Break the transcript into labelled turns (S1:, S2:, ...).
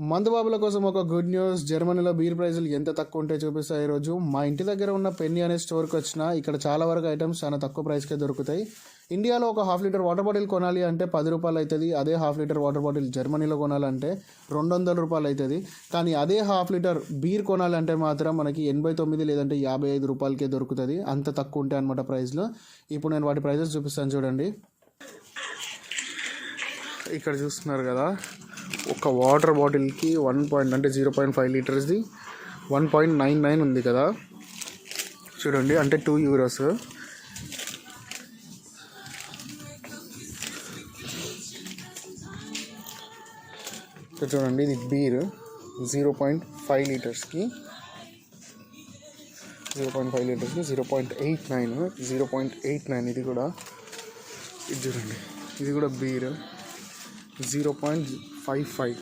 S1: మందుబాబుల కోసం ఒక good news. జర్మనీలో బీర్ ప్రైజులు ఎంత తక్కువ ఉంటే చూపిస్తా ఈరోజు. మా ఇంటి దగ్గర ఉన్న పెన్నీ అనే స్టోర్కి వచ్చిన ఇక్కడ చాలా వరకు ఐటమ్స్ చాలా తక్కువ ప్రైస్కే దొరుకుతాయి. ఇండియాలో ఒక ½ లీటర్ వాటర్ బాటిల్ కొనాలి అంటే 10 రూపాయలు అవుతుంది. అదే ½ లీటర్ వాటర్ బాటిల్ జర్మనీలో కొనాలంటే 200 రూపాయలు అవుతుంది. కానీ అదే ½ లీటర్ బీర్ కొనాలంటే మాత్రం మనకి 89 లేదంటే 55 రూపాయలకే దొరుకుతుంది. అంత తక్కువ ఉంటాయి అనమాట ప్రైస్లో. ఇప్పుడు నేను వాటి ప్రైజెస్ చూపిస్తాను చూడండి. ఇక్కడ చూస్తున్నారు కదా, ఒక వాటర్ బాటిల్కి 0.5 లీటర్స్ది 1.99 ఉంది కదా చూడండి, అంటే €2. చూడండి, ఇది బీర్ 0.5 లీటర్స్కి 0.89 ఇది కూడా. ఇది చూడండి, ఇది కూడా బీర్ 0.55.